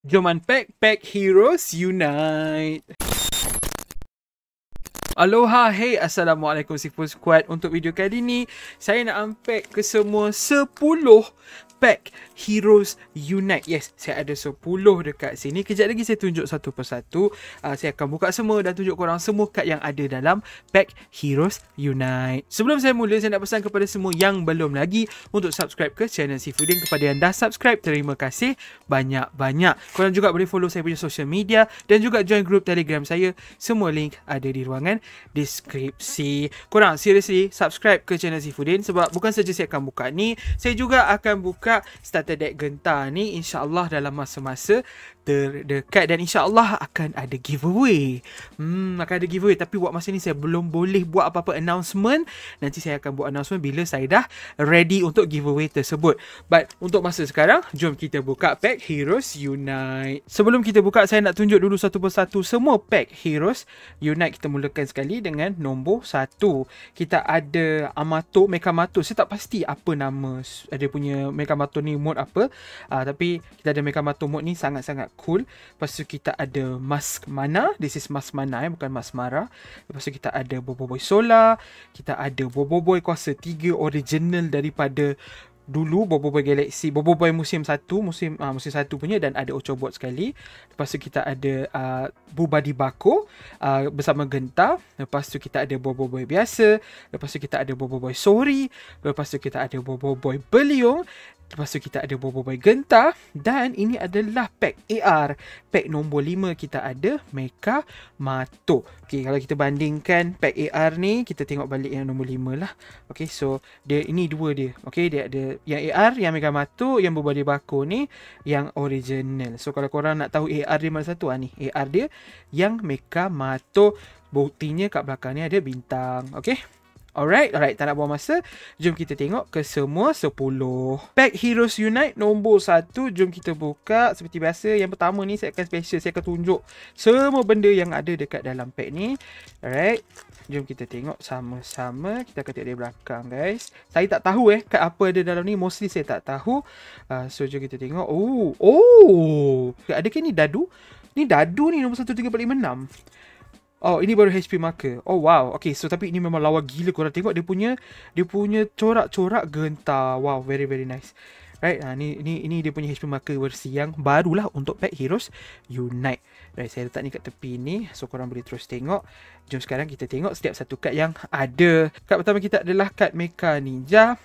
Jom unpack Pack Heroes Unite. Aloha, hey, Assalamualaikum Seafood Squad. Untuk video kali ni, saya nak unpack ke semua 10 Pack Heroes Unite. Yes, saya ada 10 dekat sini. Kejap lagi saya tunjuk satu persatu. Saya akan buka semua dan tunjuk korang semua kad yang ada dalam Pack Heroes Unite. Sebelum saya mula, saya nak pesan kepada semua yang belum lagi untuk subscribe ke channel Seafooding. Kepada yang dah subscribe, terima kasih banyak-banyak. Korang juga boleh follow saya punya social media dan juga join grup Telegram saya. Semua link ada di ruangan deskripsi. Korang seriously subscribe ke channel Seafooding sebab bukan saja saya akan buka ni, saya juga akan buka starter deck Genta ni insya-Allah dalam masa-masa terdekat dan insya-Allah akan ada giveaway. Akan ada giveaway tapi buat masa ni saya belum boleh buat apa-apa announcement. Nanti saya akan buat announcement bila saya dah ready untuk giveaway tersebut. But untuk masa sekarang, jom kita buka Pack Heroes Unite. Sebelum kita buka, saya nak tunjuk dulu satu persatu semua Pack Heroes Unite. Kita mulakan sekali dengan nombor 1. Kita ada Amato, Mekamato. Saya tak pasti apa nama ada punya Mekamato ni, mode apa. Tapi kita ada Mekamato mode ni sangat-sangat cool. Lepas tu kita ada Mask Mana. This is Mask Mana, bukan Mask Mara. Lepas tu kita ada Boboiboy Solar. Kita ada Boboiboy Kuasa 3 original daripada dulu, Boboiboy Galaxy, Boboiboy musim 1 punya, dan ada Ochobot sekali. Lepas tu kita ada Bubadi Bako bersama Genta. Lepas tu kita ada Boboiboy biasa. Lepas tu kita ada Boboiboy Sori. Lepas tu kita ada Boboiboy Beliung. Lepas tu kita ada Boboiboy Genta. Dan ini adalah pack AR. Pack nombor 5 kita ada Mekamato. Okay, kalau kita bandingkan pack AR ni, kita tengok balik yang nombor 5 lah. Okay, so dia ini dua dia. Okay, dia ada yang AR, yang Mekamato, yang Bubadi Bako ni yang original. So kalau korang nak tahu AR dia mana satu, ni AR dia yang Mekamato. Buktinya kat belakang ni ada bintang. Okay, Alright, tak nak buang masa. Jom kita tengok ke semua 10. Pack Heroes Unite nombor 1. Jom kita buka. Seperti biasa, yang pertama ni saya akan special. Saya akan tunjuk semua benda yang ada dekat dalam pack ni. Alright, jom kita tengok sama-sama. Kita akan tengok dari belakang, guys. Saya tak tahu kad apa ada dalam ni. Mostly saya tak tahu. So jom kita tengok. Oh, adakah ni dadu? Ni dadu ni nombor 1346. Oh, ini baru HP marker. Oh, wow. Okay, so tapi ini memang lawa gila. Korang tengok dia punya corak-corak Genta. Wow, very very nice. Right, ini dia punya HP marker versi yang barulah untuk Pack Heroes Unite. Right, saya letak ni kat tepi ni. So, korang boleh terus tengok. Jom sekarang kita tengok setiap satu kad yang ada. Kad pertama kita adalah kad Mecha Ninja.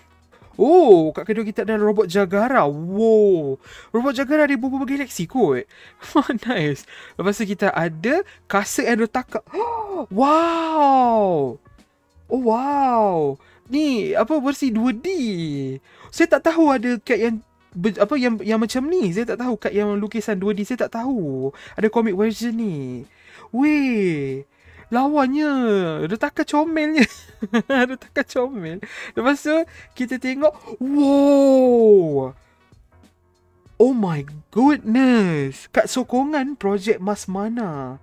Oh, kat kedua kita ada Robot Jagara. Wow, Robot Jagara di Boboiboy Galaxy kot. Nice. Lepas tu kita ada Kasa Androtaka. Wow. Oh, wow. Ni apa, versi 2D. Saya tak tahu ada kad yang macam ni. Saya tak tahu kad yang lukisan 2D. Saya tak tahu ada comic version ni. Weh, lawannya Retaka comelnya. Retaka comel. Lepas tu kita tengok. Wow, oh my goodness, kad sokongan projek Mas Mana.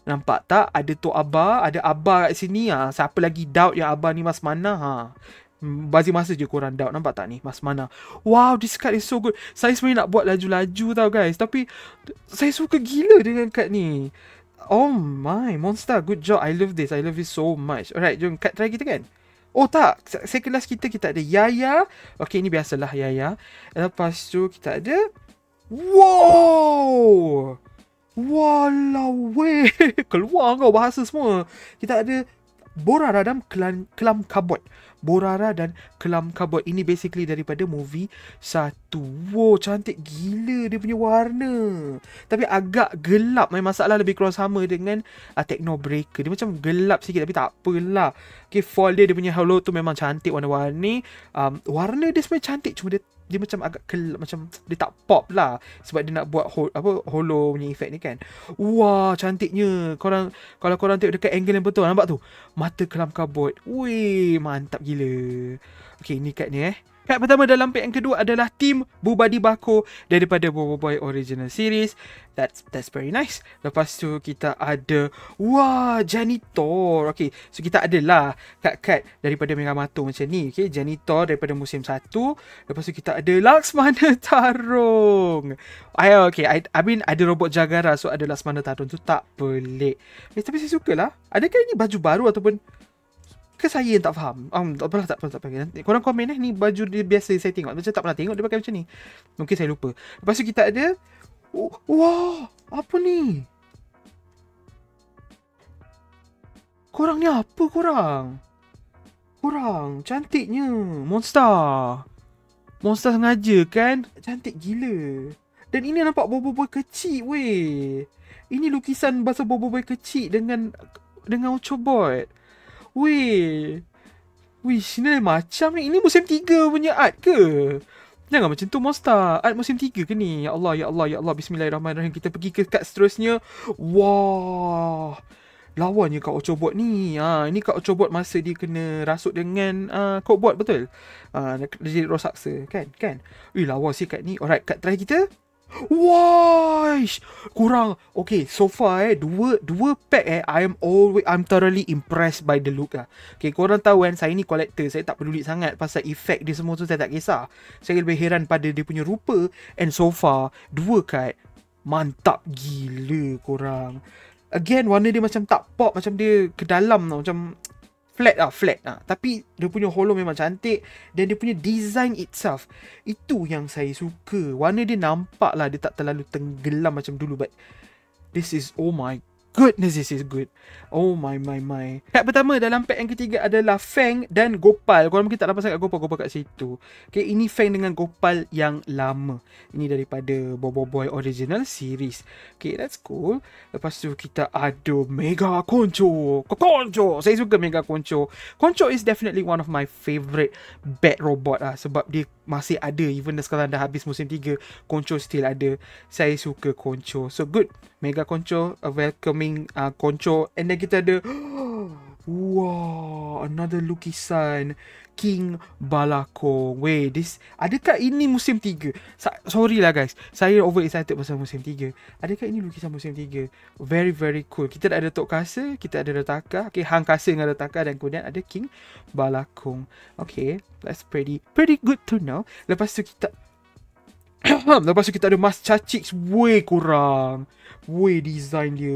Nampak tak? Ada Tok Abah, ada Abah kat sini. Siapa lagi doubt yang Abah ni Mas Mana? Bagi masa je korang doubt. Nampak tak ni Mas Mana? Wow, this card is so good. Saya sebenarnya nak buat laju-laju tau, guys, tapi saya suka gila dengan kad ni. Oh my, Monster, good job. I love this so much. Alright, jom cut try kita kan. Oh tak, second last kita ada Yaya. Okay, ini biasalah Yaya. Lepas tu kita ada, wow, walau weh, keluar kau bahasa semua. Kita ada Borara dan Kelam Kabut. Borara dan Kelam Kabut. Ini basically daripada movie 1. Wow, cantik gila dia punya warna. Tapi agak gelap. Masalah lebih kurang sama dengan Techno Breaker. Dia macam gelap sikit tapi tak apalah. Okay, fall dia punya halo tu memang cantik warna-warni. Warna dia sebenarnya cantik, cuma dia macam agak gelap, macam dia tak pop lah sebab dia nak buat holo punya efek ni kan. Wah, cantiknya. Kalau korang tengok dekat angle yang betul, nampak tu mata Kelam Kabut. Wih, mantap gila. Okay, ni kad ni Kad pertama dalam pack yang kedua adalah Team Bubadi Bako daripada Bobo Boy Original Series. That's very nice. Lepas tu kita ada Janitor. Okay, so kita adalah kad-kad daripada Megamato macam ni. Okay, Janitor daripada musim 1. Lepas tu kita ada Laksmana Tarung. I mean ada robot Jagara, so ada Laksmana Tarung tu tak pelik. Tapi saya suka lah. Adakah ini baju baru ataupun ke saya yang tak faham? Tak apalah. Korang komen ni baju dia biasa saya tengok. Macam tak pernah tengok dia pakai macam ni. Mungkin saya lupa. Lepas tu kita ada apa ni? Korang ni apa korang? Korang cantiknya. Monster sengaja kan? Cantik gila. Dan ini nampak Bobo Boy kecil weh. Ini lukisan bahasa Bobo Boy kecil dengan Ochobot. Weh, ni macam ni. Ini musim 3 punya art ke? Jangan macam tu Monster. Art musim 3 ke ni? Ya Allah. Bismillahirrahmanirrahim. Kita pergi ke kad seterusnya. Wah, lawannya Kak Ochobot ni. Ini Kak Ochobot masa dia kena rasuk dengan Codebot, betul? Dia jadi rosaksa, kan? Lawa sih kad ni. Alright, kad terakhir kita. Kurang. Okay, so far dua pack I'm thoroughly impressed by the look lah. Okay, korang tahu kan, saya ni collector. Saya tak peduli sangat pasal efek dia semua tu, saya tak kisah. Saya lebih heran pada dia punya rupa. And so far 2 card mantap gila korang. Again, warna dia macam tak pop, macam dia ke dalam tau, macam flat. Tapi dia punya holo memang cantik. Dan dia punya design itself, itu yang saya suka. Warna dia nampak lah, dia tak terlalu tenggelam macam dulu. But this is, oh my goodness, this is good. Oh my. Kad pertama dalam pack yang ketiga adalah Fang dan Gopal. Korang mungkin tak dapat sangat Gopal kat situ. Okay, ini Fang dengan Gopal yang lama. Ini daripada Bobo Boy Original Series. Okay, that's cool. Lepas tu kita ada Mega Concho. Saya suka Mega Concho. Concho is definitely one of my favorite bat robot lah. Sebab dia masih ada. Even sekarang dah habis musim 3, Concho still ada. Saya suka Concho. So good. Mega Concho, a welcoming Concho. And then kita ada another lukisan King Balakong. Weh, adakah ini musim 3? Sorry lah guys, saya over excited pasal musim 3. Adakah ini lukisan musim 3? Very very cool. Kita ada Tok Kasa, kita ada Rataka. Okay, Hang Kasa dengan Rataka, dan kemudian ada King Balakong. Okay, that's pretty good to know. Lepas tu kita ada Mas Cacix. Korang. Design dia.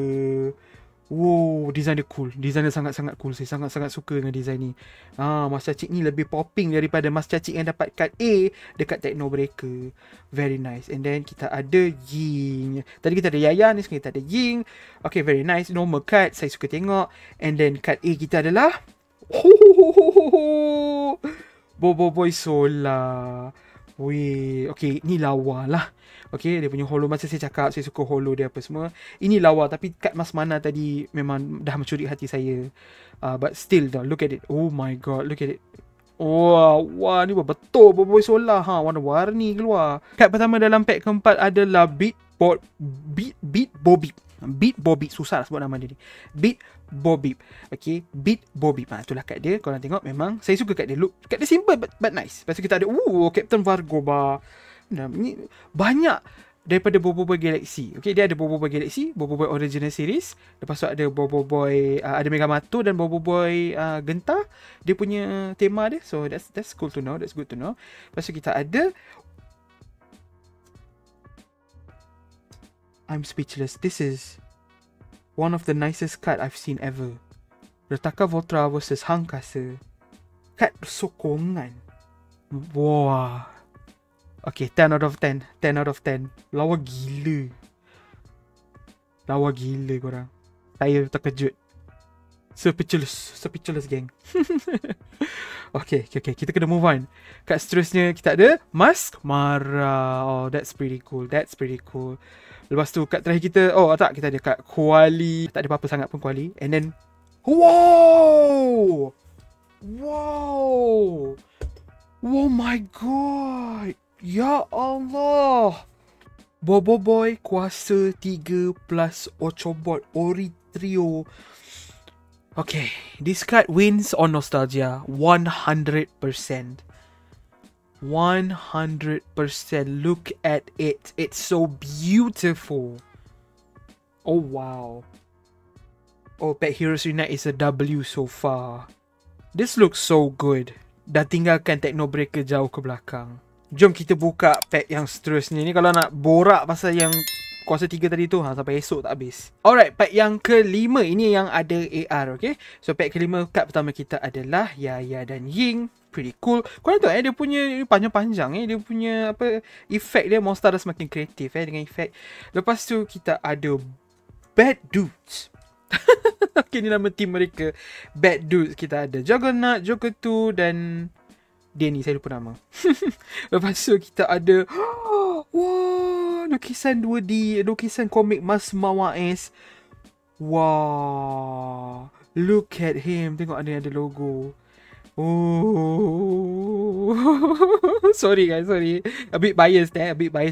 Design dia cool. Design dia sangat-sangat cool. Saya sangat-sangat suka dengan design ni. Mas Cacix ni lebih popping daripada Mas Cacix yang dapat kad A dekat Techno Breaker. Very nice. And then kita ada Ying. Tadi kita ada Yayan, ni sekarang kita ada Ying. Okay, very nice. Normal card, saya suka tengok. And then kad A kita adalah Bobo Boy Solar. Okay, ni lawa lah. Okay, dia punya holo, masa saya cakap saya suka holo dia apa semua. Ini lawa, tapi kad Mas Mana tadi memang dah mencuri hati saya. But still though, look at it. Oh my god, look at it. Ni betul Bobo Boy Solar. Warna-warni keluar. Kad pertama dalam pack keempat adalah Beat Bobby. Susah lah sebut nama dia ni. Beat Bobby. Okay, Beat Bobby. Itulah kad dia. Korang tengok, memang saya suka kad dia. Look, kad dia simple but nice. Lepas tu kita ada Captain Vargo bar. Ni banyak daripada Bobo Boy Galaxy. Okay, dia ada Bobo Boy Galaxy, Bobo Boy Original Series. Lepas tu ada Bobo Boy, ada Megamato dan Bobo Boy Genta. Dia punya tema dia. So that's cool to know. That's good to know. Lepas tu kita ada, I'm speechless. This is one of the nicest card I've seen ever. Rataka Voltra versus Hang Kasa. Kad sokongan. Okay, 10 out of 10. 10 out of 10. Lawa gila korang. Saya terkejut. Speechless gang. Okay, kita kena move on. Kat seterusnya kita ada Mask Mara. That's pretty cool. Lepas tu kat terakhir kita, kita ada kat Kuali. Tak ada apa-apa sangat pun Kuali. And then wow, oh my god. Ya Allah. Bobo Boy Kuasa 3 plus Ochobot Ori Trio. Okay, this card wins on nostalgia 100%. 100%. Look at it. It's so beautiful. Oh, wow. Oh, Pet Heroes Unite is a W so far. This looks so good. Dah tinggalkan Technobreaker jauh ke belakang. Jom kita buka pack yang seterusnya. Ni kalau nak borak pasal yang kuasa 3 tadi tu, sampai esok tak habis. Alright, pack yang kelima. Ini yang ada AR, okay? So, pack kelima, kad pertama kita adalah Yaya dan Ying. Pretty cool. Korang tahu dia punya panjang-panjang dia punya apa efek dia, Monster dah semakin kreatif dengan efek. Lepas tu kita ada Bad Dudes. Okay, ni nama team mereka. Bad Dudes. Kita ada Juggernaut, Joker 2 dan dia ni, saya lupa nama. Lepas tu kita ada wah, lukisan 2D, lukisan komik Mas Mawais. Wah, look at him. Tengok ada logo. Oh, sorry guys, sorry. A bit biased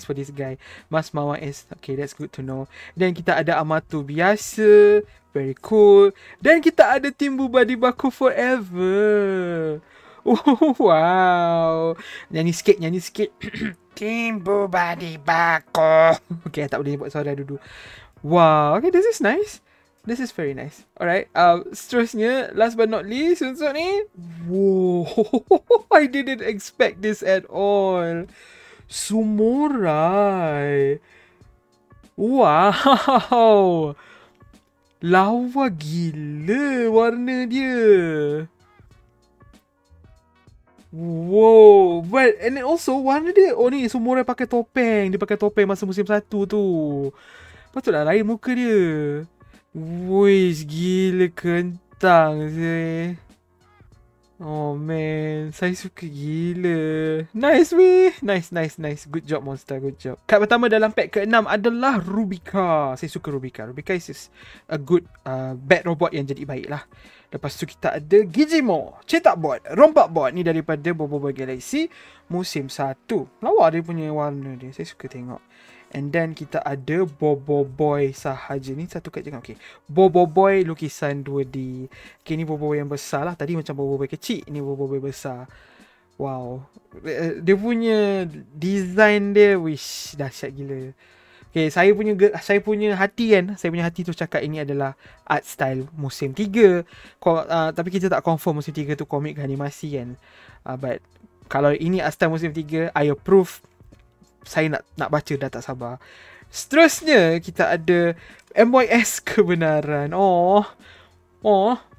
for this guy. Mas Mawais. Okay, that's good to know. Dan kita ada Amato biasa. Very cool. Dan kita ada Team Bubadi Baku Forever. Oh, wow. Nyanyi sikit. Team Bubadi Baku. Okay, tak boleh buat suara dulu. Wow, okay, this is nice. This is very nice. Alright, seterusnya, last but not least, untuk ni. Wow, I didn't expect this at all. Sumorai. Wow. Lawa gila warna dia. Wow. But, and also warna dia, oh ni Sumorai pakai topeng. Dia pakai topeng masa musim 1 tu. Patutlah lain muka dia. Wuih, gila kentang sih. Oh man, saya suka gila. Nice weh. Nice. Good job Monster, good job. Kad pertama dalam pack ke-6 adalah Rubica. Saya suka Rubica. Rubica is a good bad robot yang jadi baik lah. Lepas tu kita ada Gijimo, Cetak Bot, Rompak Bot. Ni daripada Boboiboy Galaxy musim 1. Lawa dia punya warna dia. Saya suka tengok. And then kita ada Boboiboy sahaja. Ni satu kad je kan? Okay. Boboiboy lukisan 2D. Okay, ni Boboiboy yang besar lah. Tadi macam Boboiboy kecil. Ni Boboiboy besar. Wow. Dia punya design dia, wish, dahsyat gila. Okay, saya punya hati kan. Saya punya hati tu cakap ini adalah art style musim 3. Tapi kita tak confirm musim 3 tu komik ke animasi kan. But kalau ini art style musim 3, I approve. Saya nak baca dah tak sabar. Seterusnya kita ada MYS Kebenaran. Oh,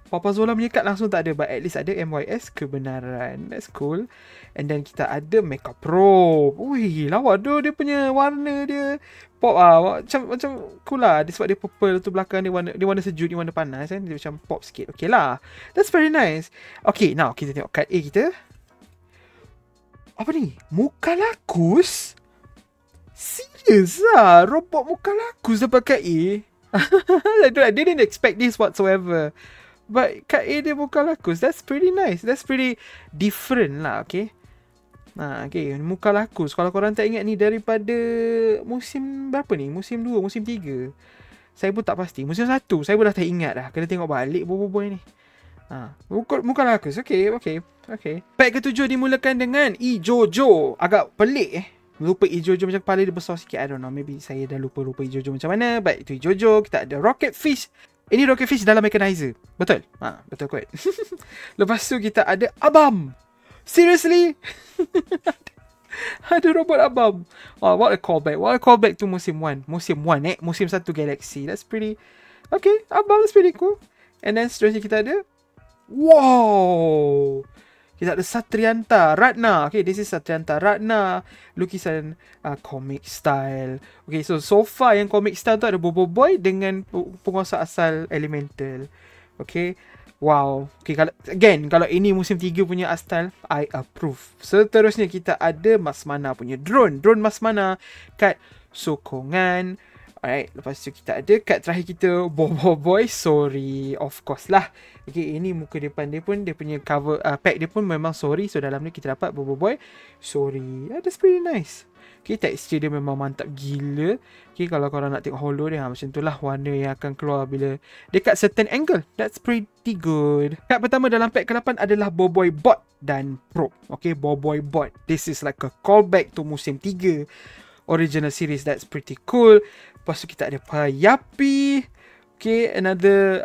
Papa Zola punya kad langsung tak ada, but at least ada MYS Kebenaran. That's cool. And then kita ada Mecha Pro. Ui, lawa dia punya warna dia. Pop macam cool lah. Dia sebab dia purple tu belakang dia warna sejuk, dia warna panas kan. Dia macam pop sikit. Okay lah. That's very nice. Okay, now kita tengok kad A kita. Apa ni? Muka Lakus? Serius lah, robot muka Lakus dapat kat A. I didn't expect this whatsoever. But kat A dia muka Lakus. That's pretty nice. That's pretty different lah, okay. Okay, muka Lakus. Kalau korang tak ingat ni daripada musim berapa ni? Musim 2, musim 3. Saya pun tak pasti. Musim 1, saya pun dah tak ingat dah. Kena tengok balik Boboiboy ni. Muka Lakus. Okay. Pack ke-7 dimulakan dengan Ijojo. Agak pelik Lupa Ijojo macam kepala dia besar sikit. I don't know. Maybe saya dah lupa Ijojo macam mana. But itu Ijojo. Kita ada Rocket Fish. Ini Rocket Fish dalam mechanizer. Betul? Betul kot. Lepas tu kita ada Abam. Seriously? Ada robot Abam. What a callback. What a callback to musim 1. Musim 1 Musim 1 Galaxy. That's pretty... Okay. Abam is pretty cool. And then seterusnya kita ada... Wow! Kita ada Satrianta Ratna. Okay, this is Satrianta Ratna. Lukisan comic style. Okay, so far yang comic style tu ada Boboiboy dengan penguasa asal Elemental. Okay, wow. Okay, kalau ini musim 3 punya art style, I approve. Seterusnya kita ada Mas Mana punya drone. Drone Mas Mana kat sokongan. Alright, lepas tu kita ada kad terakhir kita, Bobo Boy, sorry, of course lah. Okay, ini muka depan dia pun, dia punya cover, pack dia pun memang sorry. So dalam ni kita dapat Bobo Boy, sorry. That's pretty nice. Okay, texture dia memang mantap gila. Okay, kalau korang nak tengok holo dia, macam tu lah warna yang akan keluar bila dekat certain angle. That's pretty good. Kad pertama dalam pack ke-8 adalah Boboiboy Bot dan Pro. Okay, Boboiboy Bot. This is like a callback to musim 3 original series. That's pretty cool. Lepas tu kita ada Payapi. Okay, another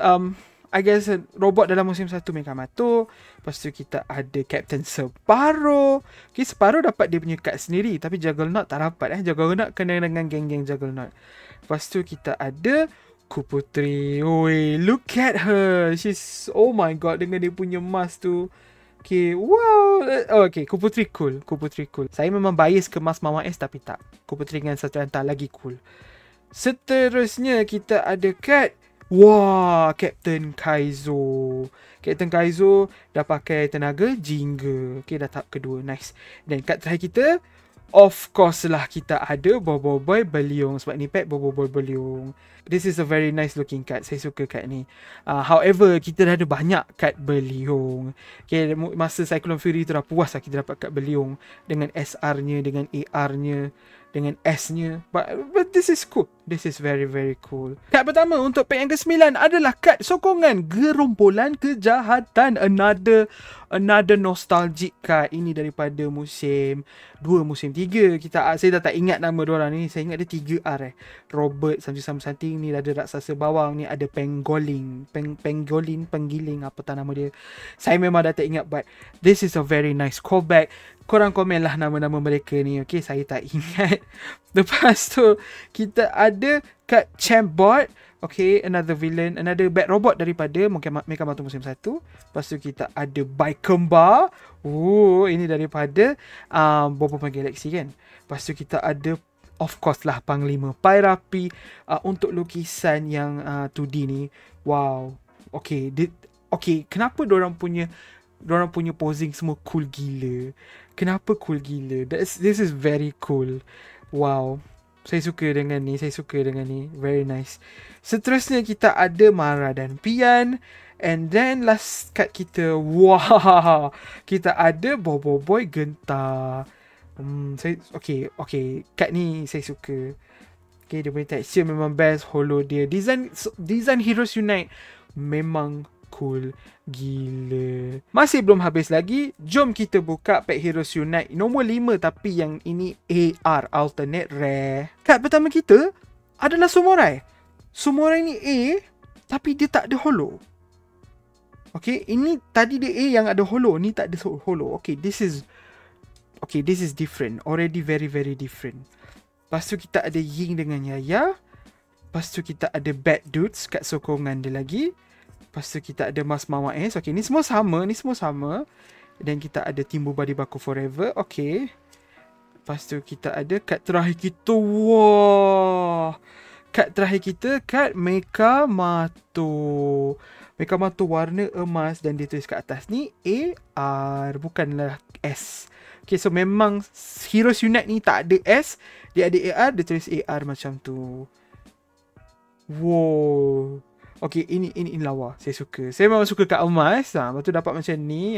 I guess robot dalam musim 1 Megamato. Lepas tu kita ada Captain Separo. Okay, Separo dapat dia punya kad sendiri, tapi Juggernaut tak dapat. Juggernaut kena dengan geng-geng Juggernaut. Lepas tu kita ada Kuputri. Oi, look at her. She's, oh my god, dengan dia punya mask tu. Okay, wow. Okay, Kuputri cool. Kuputri cool. Saya memang bias ke mask Mama S, tapi tak. Kuputri dengan satu hantar lagi cool. Seterusnya kita ada kad, wah, Captain Kaizo. Captain Kaizo dah pakai tenaga Jingga. Okay, dah tahap kedua. Nice. Dan kad terakhir kita, of course lah, kita ada Boboiboy Beliung. Sebab ni pack Boboiboy Beliung. This is a very nice looking card. Saya suka card ni. However, kita dah ada banyak card Beliung. Okay, masa Cyclone Fury tu dah puas lah kita dapat card Beliung. Dengan SR-nya, dengan AR-nya, dengan S-nya. But this is cool. This is very very cool. Kad pertama untuk pack yang ke-9 adalah kad sokongan Gerombolan Kejahatan. Another nostalgic card. Ini daripada musim 2, musim 3. Saya dah tak ingat nama diorang ni. Saya ingat dia 3R Robert something ni ada raksasa bawang ni, ada Pangolin, apa tak nama dia. Saya memang dah tak ingat, but this is a very nice callback. Korang komen lah nama-nama mereka ni. Okay, saya tak ingat. Lepas tu kita ada kad Chambot. Okay, another villain, another bad robot daripada Megamato musim 1. Lepas tu kita ada Baikemba. Ini daripada Boboiboy Galaxy kan. Lepas tu kita ada, of course lah, Panglima Pairapi. Untuk lukisan yang 2D ni, wow. Okay, kenapa dorang punya posing semua cool gila? Kenapa cool gila? This is very cool. Wow. Saya suka dengan ni. Very nice. Seterusnya kita ada Mara dan Pian. And then last card kita, wow, kita ada Boboiboy Genta. Okay. Card ni saya suka. Okay, dia punya texture memang best. Holo dia. Design Heroes Unite memang cool gila. Masih belum habis lagi. Jom kita buka pack Heroes Unite nombor 5, tapi yang ini AR, alternate rare. Kad pertama kita adalah Samurai. Samurai ni A, tapi dia tak ada holo. Okay, ini tadi dia A yang ada holo, ni tak ada holo. Okay, this is different. Already very very different. Lepas tu kita ada Ying dengan Yaya. Lepas tu kita ada Bad Dudes kat sokongan dia lagi. Lepas tu kita ada Mas Mama S. Okay, ni semua sama. Dan kita ada Timbu Badi Baku Forever. Okay. Lepas tu kita ada kad terakhir kita. Wah. Kad terakhir kita, kad Megamato. Megamato warna emas dan dia tulis kat atas ni AR, bukanlah S. Okay, so memang Heroes Unite ni tak ada S. Dia ada AR, dia tulis AR macam tu. Wow. Okay, ini lawa. Saya suka. Saya memang suka kat emas. Lepas tu dapat macam ni.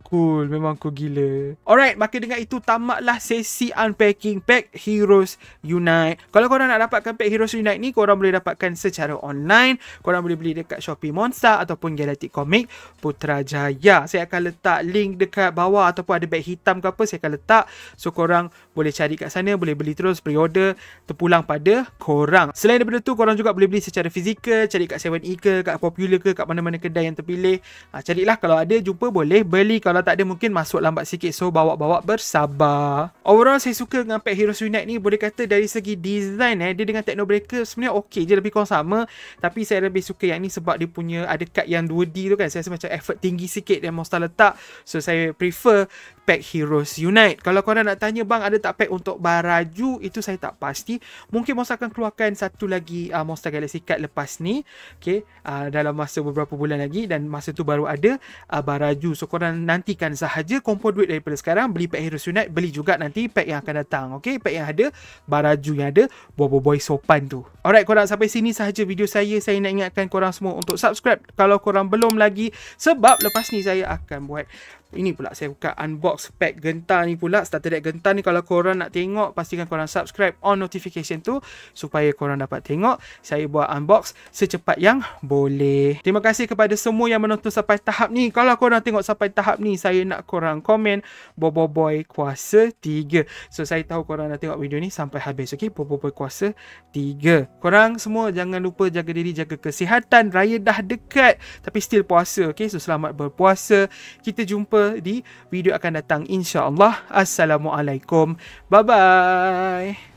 Cool. Memang cool gila. Alright, maka dengan itu tamatlah sesi unpacking pack Heroes Unite. Kalau korang nak dapatkan pack Heroes Unite ni, korang boleh dapatkan secara online. Korang boleh beli dekat Shopee Monster ataupun Galactic Comic Putrajaya. Saya akan letak link dekat bawah, ataupun ada beg hitam ke apa, saya akan letak. So korang boleh cari kat sana, boleh beli terus, pre-order, terpulang pada korang. Selain daripada tu, korang juga boleh beli secara fizikal. Cari kat 7E ke, kat Popular ke, kat mana-mana kedai yang terpilih. Carilah, kalau ada jumpa boleh beli. Kalau tak ada mungkin masuk lambat sikit, so bawa-bawa bersabar. Overall saya suka dengan pack Heroes Unite ni. Boleh kata dari segi design dia dengan Technobreaker sebenarnya okey je, lebih kurang sama. Tapi saya lebih suka yang ni sebab dia punya ada kad yang 2D tu kan. Saya rasa macam effort tinggi sikit yang Monster letak. So saya prefer pack Heroes Unite. Kalau korang nak tanya, bang ada tak pack untuk Baraju, itu saya tak pasti. Mungkin Monster akan keluarkan satu lagi Monster Galaxy card lepas ni, okay, dalam masa beberapa bulan lagi, dan masa tu baru ada Baraju. So korang nanti nantikan sahaja, kumpul duit daripada sekarang, beli pack Heroes Unite, beli juga nanti pack yang akan datang. Okay, pack yang ada Baraju, yang ada boy sopan tu. Alright korang, sampai sini sahaja video saya. Saya nak ingatkan korang semua untuk subscribe kalau korang belum lagi, sebab lepas ni saya akan buat ini pula, saya buka unbox pack Gentar ni pula. Starter deck Gentar ni, kalau korang nak tengok, pastikan korang subscribe, on notification tu, supaya korang dapat tengok saya buat unbox secepat yang boleh. Terima kasih kepada semua yang menonton sampai tahap ni. Kalau korang tengok sampai tahap ni, saya nak korang komen Boboiboy Kuasa 3. So saya tahu korang dah tengok video ni sampai habis. Okay, Boboiboy Kuasa 3. Korang semua jangan lupa jaga diri, jaga kesihatan. Raya dah dekat tapi still puasa. Okay, so selamat berpuasa. Kita jumpa di video akan datang, insya-Allah. Assalamualaikum. Bye bye.